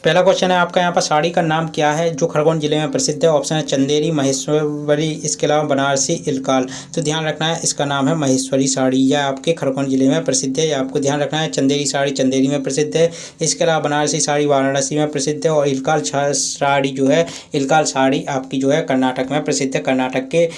पहला क्वेश्चन है आपका यहाँ पर साड़ी का नाम क्या है जो खरगोन जिले में प्रसिद्ध है। ऑप्शन है चंदेरी, महेश्वरी, इसके अलावा बनारसी, इलकाल। तो ध्यान रखना है इसका नाम है महेश्वरी साड़ी। यह आपके खरगोन जिले में प्रसिद्ध है, यह आपको ध्यान रखना है। चंदेरी साड़ी चंदेरी में प्रसिद्ध है, इसके अलावा बनारसी साड़ी वाराणसी में प्रसिद्ध है, और इलकाल साड़ी जो है, इलकाल साड़ी आपकी जो है कर्नाटक में प्रसिद्ध है। कर्नाटक के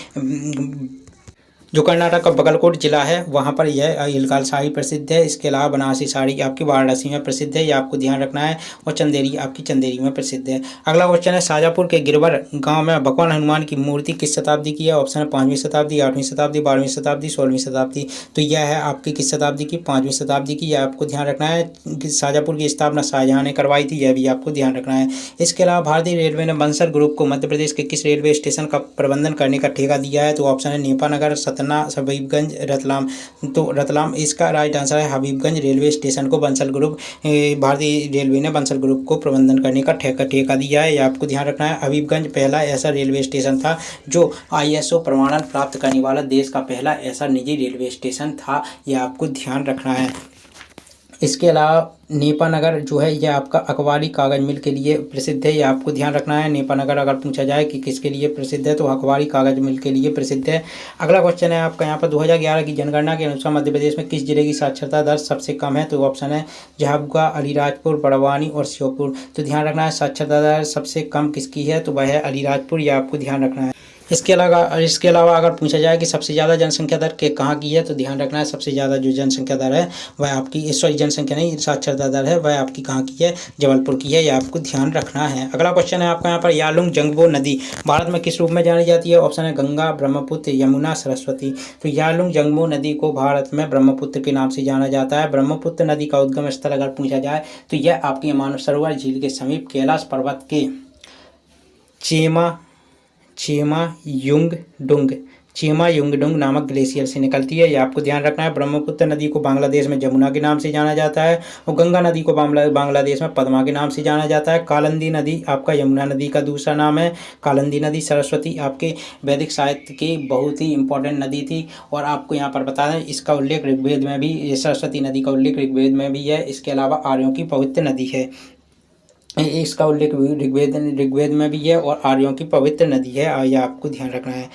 जो कर्नाटक का बगलकोट जिला है वहाँ पर यह इलकाल साड़ी प्रसिद्ध है। इसके अलावा बनारसी साड़ी आपकी वाराणसी में प्रसिद्ध है, ये आपको ध्यान रखना है। और चंदेरी आपकी चंदेरी में प्रसिद्ध है। अगला क्वेश्चन है शाजापुर के गिरवर गांव में भगवान हनुमान की मूर्ति किस शताब्दी की है। ऑप्शन है 5वीं शताब्दी, 8वीं शताब्दी, 12वीं शताब्दी, 16वीं शताब्दी। तो यह है आपकी किस शताब्दी की, 5वीं शताब्दी की। यह आपको ध्यान रखना है कि शाजापुर की स्थापना शाहजहां ने करवाई थी, यह भी आपको ध्यान रखना है। इसके अलावा भारतीय रेलवे ने बंसल ग्रुप को मध्य प्रदेश के किस रेलवे स्टेशन का प्रबंधन करने का ठेका दिया है। तो ऑप्शन है नेपानगर, सतना, हबीबगंज, रतलाम। तो रतलाम इसका राइट आंसर है। हबीबगंज रेलवे स्टेशन को बंसल ग्रुप, भारतीय रेलवे ने बंसल ग्रुप को प्रबंधन करने का ठेका दिया है, यह आपको ध्यान रखना है। हबीबगंज पहला ऐसा रेलवे स्टेशन था जो ISO प्रमाणन प्राप्त करने वाला देश का पहला ऐसा निजी रेलवे स्टेशन था, यह आपको ध्यान रखना है। इसके अलावा नेपानगर जो है यह आपका अखबारी कागज मिल के लिए प्रसिद्ध है, यह आपको ध्यान रखना है। नेपानगर अगर पूछा जाए कि किसके लिए प्रसिद्ध है तो अखबारी कागज मिल के लिए प्रसिद्ध है। अगला क्वेश्चन है आपका यहाँ पर 2011 की जनगणना के अनुसार मध्य प्रदेश में किस जिले की साक्षरता दर सबसे कम है। तो ऑप्शन है झाबुआ, अलीराजपुर, बड़वानी और श्योपुर। तो ध्यान रखना है साक्षरता दर सबसे कम किसकी है, तो वह है अलीराजपुर, यह आपको ध्यान रखना है। इसके अलावा अगर पूछा जाए कि सबसे ज़्यादा जनसंख्या दर के कहाँ की है, तो ध्यान रखना है सबसे ज़्यादा जो जनसंख्या दर है वह आपकी, जनसंख्या नहीं, साक्षरता दर है वह आपकी कहाँ की है, जबलपुर की है, यह आपको ध्यान रखना है। अगला क्वेश्चन है आपका यहाँ पर यालुंग जंगबो नदी भारत में किस रूप में जानी जाती है। ऑप्शन है गंगा, ब्रह्मपुत्र, यमुना, सरस्वती। तो यालुंग जंगबो नदी को भारत में ब्रह्मपुत्र के नाम से जाना जाता है। ब्रह्मपुत्र नदी का उद्गम स्थल अगर पूछा जाए तो यह आपकी मानस सरोवर झील के समीप कैलाश पर्वत के चेमायुंगडुंग नामक ग्लेशियर से निकलती है, यह आपको ध्यान रखना है। ब्रह्मपुत्र नदी को बांग्लादेश में जमुना के नाम से जाना जाता है, और गंगा नदी को बांग्लादेश में पद्मा के नाम से जाना जाता है। कालिंदी नदी आपका यमुना नदी का दूसरा नाम है, कालिंदी नदी। सरस्वती आपके वैदिक साहित्य की बहुत ही इंपॉर्टेंट नदी थी, और आपको यहाँ पर बता दें इसका उल्लेख ऋग्वेद में भी, सरस्वती नदी का उल्लेख ऋग्वेद में भी है। इसके अलावा आर्यों की पवित्र नदी है, इसका उल्लेख ऋग्वेद में भी है और आर्यों की पवित्र नदी है, यह आपको ध्यान रखना है।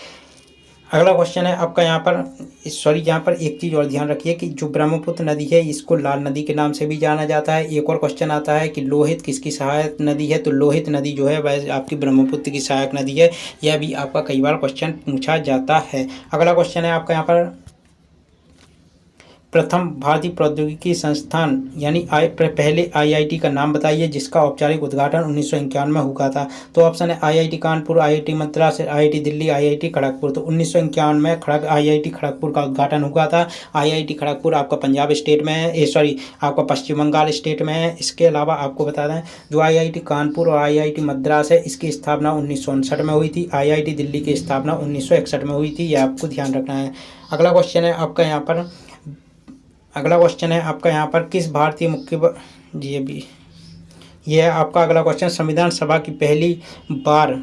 अगला क्वेश्चन है आपका यहाँ पर एक चीज़ और ध्यान रखिए कि जो ब्रह्मपुत्र नदी है इसको लाल नदी के नाम से भी जाना जाता है। एक और क्वेश्चन आता है कि लोहित किसकी सहायक नदी है। तो लोहित नदी जो है वह आपकी ब्रह्मपुत्र की सहायक नदी है, यह भी आपका कई बार क्वेश्चन पूछा जाता है। अगला क्वेश्चन है आपका यहाँ पर प्रथम भारतीय प्रौद्योगिकी संस्थान यानी पहले IIT का नाम बताइए जिसका औपचारिक उद्घाटन 1951 में हुआ था। तो ऑप्शन है IIT Kanpur, IIT Madras, IIT Delhi, IIT Kharagpur. तो 1951 में IIT खड़गपुर का उद्घाटन हुआ था। IIT खड़गपुर आपका पंजाब स्टेट में है, आपका पश्चिम बंगाल स्टेट में है। इसके अलावा आपको बता दें जो IIT कानपुर और IIT मद्रास है इसकी स्थापना 1959 में हुई थी। IIT दिल्ली की स्थापना 1961 में हुई थी, यह आपको ध्यान रखना है। अगला क्वेश्चन है आपका यहाँ पर किस भारतीय मुख्य यह आपका अगला क्वेश्चन संविधान सभा की पहली बार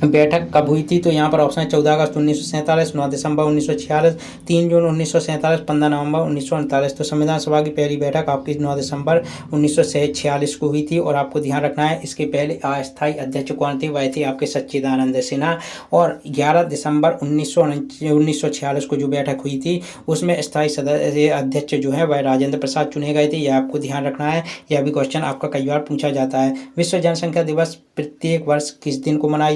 बैठक कब हुई थी। तो यहाँ पर ऑप्शन है 14 अगस्त 1947, 9 दिसंबर 1946, 3 जून 1947, 15 नवंबर 1948। तो संविधान सभा की पहली बैठक आपकी 9 दिसंबर 1946 को हुई थी, और आपको ध्यान रखना है इसके पहले अस्थायी अध्यक्ष कौन थे, वह थे आपके सच्चिदानंद सिन्हा। और 11 दिसंबर 1946 को जो बैठक हुई थी उसमें स्थायी सदस्य अध्यक्ष जो है वह राजेंद्र प्रसाद चुने गए थे, यह आपको ध्यान रखना है। यह भी क्वेश्चन आपका कई बार पूछा जाता है। विश्व जनसंख्या दिवस प्रत्येक वर्ष किस दिन को मनाया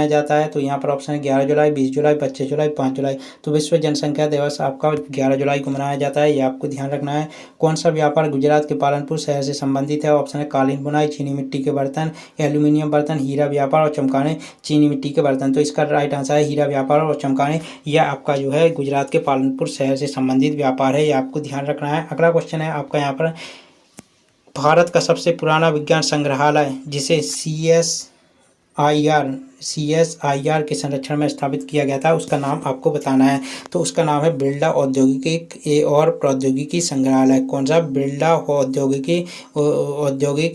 जाता है। तो यहाँ पर ऑप्शन है 11 जुलाई, 20 जुलाई, 25 जुलाई, 5 जुलाई। तो विश्व जनसंख्या दिवस आपका 11 जुलाई को मनाया जाता है, यह आपको ध्यान रखना है। कौन सा व्यापार गुजरात के पालनपुर शहर से संबंधित है। ऑप्शन है कालीन बुनाई, चीनी मिट्टी के बर्तन, एल्यूमिनियम बर्तन, हीरा व्यापार और चमकाने चीनी मिट्टी के बर्तन। तो इसका राइट आंसर है हीरा व्यापार और चमकाने। यह आपका जो है गुजरात के पालनपुर शहर से संबंधित व्यापार है, यह आपको ध्यान रखना है। अगला क्वेश्चन है आपका यहाँ पर भारत का सबसे पुराना विज्ञान संग्रहालय जिसे CSIR CSIR के संरक्षण में स्थापित किया गया था, उसका नाम आपको बताना है। तो उसका नाम है बिरला औद्योगिक और प्रौद्योगिकी संग्रहालय। कौन सा? बिरला औद्योगिक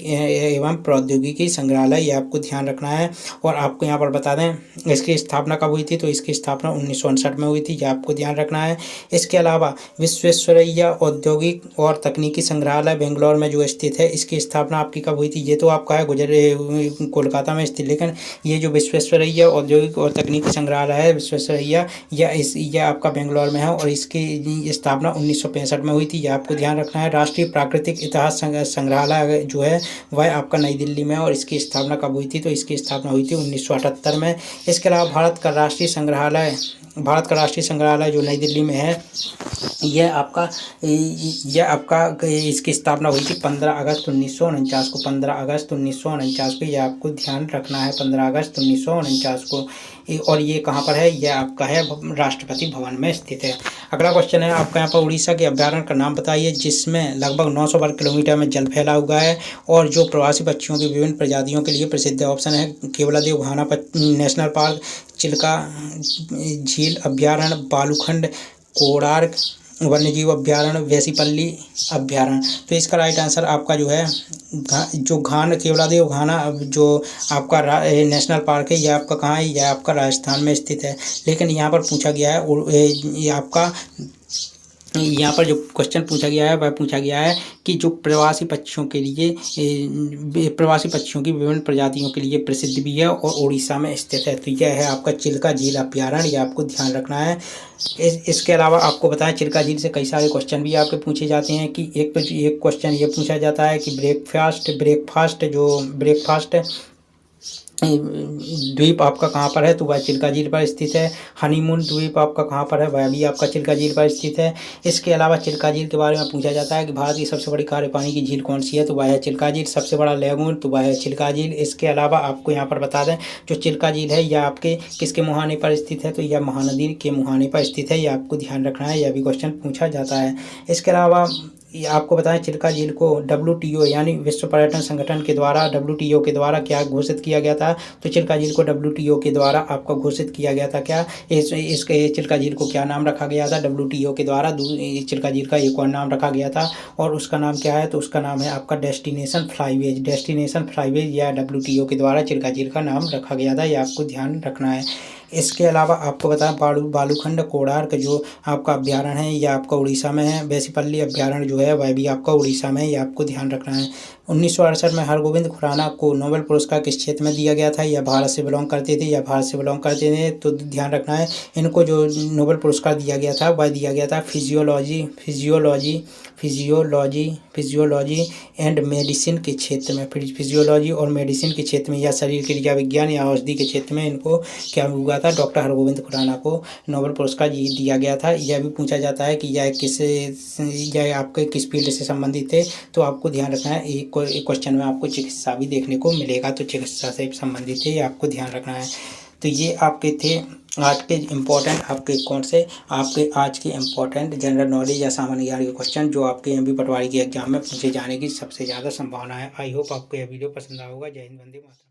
एवं प्रौद्योगिकी संग्रहालय, ये आपको ध्यान रखना है। और आपको यहाँ पर बता दें इसकी स्थापना कब हुई थी, तो इसकी स्थापना 1959 में हुई थी, ये आपको ध्यान रखना है। इसके अलावा विश्वेश्वरैया औद्योगिक और तकनीकी संग्रहालय बेंगलोर में जो स्थित है, इसकी स्थापना आपकी कब हुई थी? ये तो आपका है कोलकाता में स्थित, लेकिन ये जो विश्वेश्वरैया औद्योगिक और तकनीकी संग्रहालय है विश्वेश्वरैया, यह आपका बेंगलोर में है और इसकी स्थापना 1965 में हुई थी, यह आपको ध्यान रखना है। राष्ट्रीय प्राकृतिक इतिहास संग्रहालय जो है वह आपका नई दिल्ली में है और इसकी स्थापना कब हुई थी? तो इसकी स्थापना हुई थी 1978 में। इसके अलावा भारत का राष्ट्रीय संग्रहालय जो नई दिल्ली में है, यह आपका इसकी स्थापना हुई थी 15 अगस्त 1949 को। 15 अगस्त 1949 को, यह आपको ध्यान रखना है, 15 अगस्त 1949 को। और ये कहाँ पर है? यह आपका है राष्ट्रपति भवन में स्थित है। अगला क्वेश्चन है आपका यहाँ पर उड़ीसा के अभ्यारण्य का नाम बताइए जिसमें लगभग 900 वर्ग किलोमीटर में जल फैला हुआ है और जो प्रवासी पक्षियों की विभिन्न प्रजातियों के लिए प्रसिद्ध है। ऑप्शन है केवलादेव घाना नेशनल पार्क, चिल्का झील अभ्यारण्य, बालूखंड कोणार्क वन्यजीव अभ्यारण्य, वेसिपल्ली अभ्यारण्य। तो इसका राइट आंसर आपका जो है केवलादेव घाना जो आपका नेशनल पार्क है, यह आपका कहाँ है? यह आपका राजस्थान में स्थित है। लेकिन यहाँ पर पूछा गया है ये आपका यहाँ पर जो क्वेश्चन पूछा गया है वह पूछा गया है कि जो प्रवासी पक्षियों की विभिन्न प्रजातियों के लिए प्रसिद्ध भी है और उड़ीसा में स्थित है। तो यह है आपका चिल्का झील अभ्यारण्य, यह आपको ध्यान रखना है। इसके अलावा आपको बताएं चिल्का झील से कई सारे क्वेश्चन भी आपके पूछे जाते हैं कि एक क्वेश्चन ये पूछा जाता है कि ब्रेकफास्ट द्वीप आपका कहाँ पर है? तो वह चिल्का झील पर स्थित है। हनीमून द्वीप आपका कहाँ पर है? वह भी आपका चिल्का झील पर स्थित है। इसके अलावा चिल्का झील के बारे में पूछा जाता है कि भारत की सबसे बड़ी खारे पानी की झील कौन सी है? तो वह है चिल्का झील। सबसे बड़ा लेगून, तो वह है चिल्का झील। इसके अलावा आपको यहाँ पर बता दें जो चिल्का झील है यह आपके किसके मुहाने पर स्थित है? तो यह महानदी के मुहाने पर स्थित है, यह आपको ध्यान रखना है, यह भी क्वेश्चन पूछा जाता है। इसके अलावा आपको बताएं चिल्का झील को WTO यानी विश्व पर्यटन संगठन के द्वारा WTO के द्वारा क्या घोषित किया गया था? तो चिल्का झील को WTO के द्वारा आपका घोषित किया गया था। क्या इसके चिल्का झील को क्या नाम रखा गया था? WTO के द्वारा चिल्का झील का एक और नाम रखा गया था और उसका नाम क्या है? तो उसका नाम है आपका डेस्टिनेशन फ्लाईवेज या WTO के द्वारा चिल्का झील का नाम रखा गया था, यह आपको ध्यान रखना है। इसके अलावा आपको बताएं बालूखंड कोणार्क जो आपका अभ्यारण्य है यह आपका उड़ीसा में है। बेसिपल्ली अभ्यारण्य जो है वह भी आपका उड़ीसा में है, यह आपको ध्यान रखना है। 1968 में हरगोविंद खुराना को नोबेल पुरस्कार किस क्षेत्र में दिया गया था? यह भारत से बिलोंग करते थे, तो ध्यान रखना है इनको जो नोबेल पुरस्कार दिया गया था वह दिया गया था फिजियोलॉजी एंड मेडिसिन के क्षेत्र में। फिजियोलॉजी और मेडिसिन के क्षेत्र में या शरीर क्रिया विज्ञान या औषधि के क्षेत्र में इनको क्या हुआ था? डॉक्टर हरगोविंद खुराना को नोबेल पुरस्कार दिया गया था। यह भी पूछा जाता है कि यह आपके किस फील्ड से संबंधित थे? तो आपको ध्यान रखना है एक क्वेश्चन में आपको चिकित्सा भी देखने को मिलेगा, तो चिकित्सा से संबंधित है, ये आपको ध्यान रखना है। तो ये आपके थे आज के इम्पोर्टेंट आपके आज के इम्पोर्टेंट जनरल नॉलेज या सामान्य ज्ञान के क्वेश्चन जो आपके MB पटवारी के एग्जाम में पूछे जाने की सबसे ज़्यादा संभावना है। आई होप आपको यह वीडियो पसंद आया होगा। जय हिंद, वंदे मातरम।